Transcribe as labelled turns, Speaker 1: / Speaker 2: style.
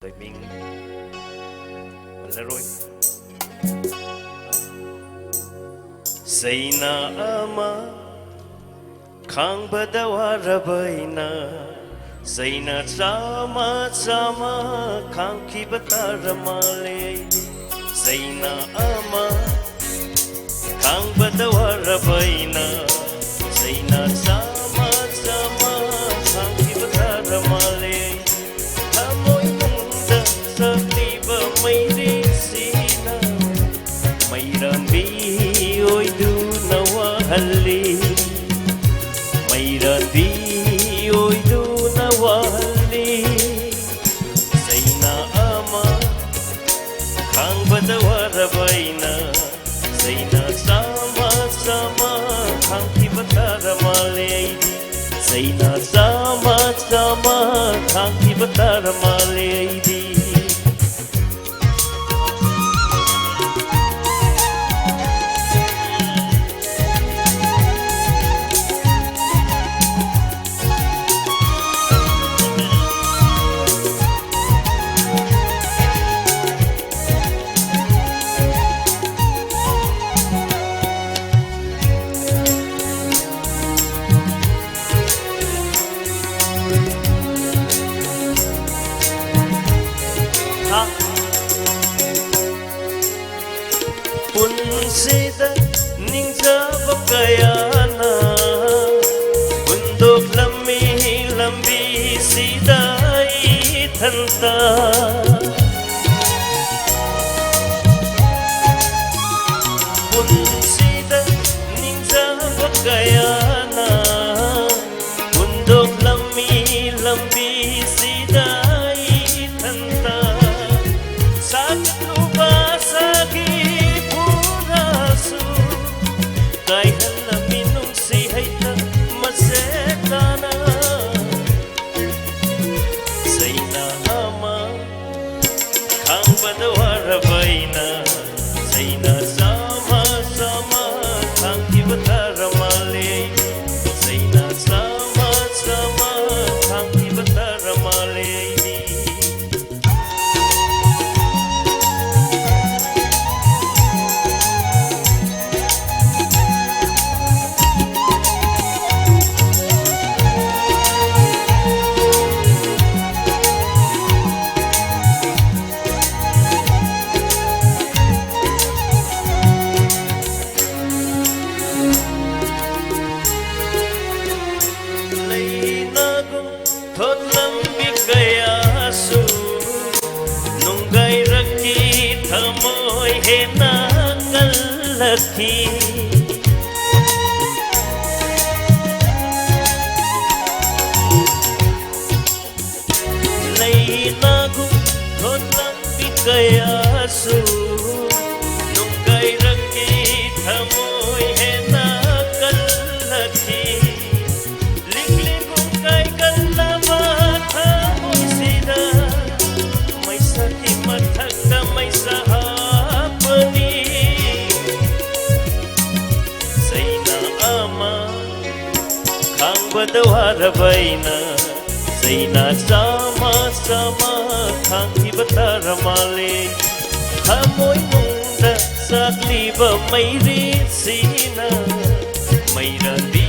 Speaker 1: Đời mình là rồi Zaina ama Khang badawa rabaina Zaina sama sama Khang ki batara male Zaina ama Khang badawa rabaina Zaina sama sama Khang ki batara male Amoy munda sa liba may risina May rambi oy du nawahali May rambi oy du nawahali Zaina ama Khang badawa rabaina Zaina sama sama Khang ki batara malay Zaina sama sama Khang ki batara malay Punsida ningjaba kayana Bundok lambi sidai thanta Punsida ningjaba kayana Bundok lambi sidai thanta Sakit lupa sakit Kay halaminong si hayta masetana Zaina ama Khang badawa rabaina Zaina sama sama Khang ki batara malay Zaina sama sama Khang ki batara malay Thot lambi kaya su nung gai rakhi thamoy he na kalakhi lay nagu thot lambi kaya su nung gai rakhi thamoy he na kalakhi Khang badawa rabaina Zaina sama sama Khang ki batara malay Amoy munda sa liba may risina May randi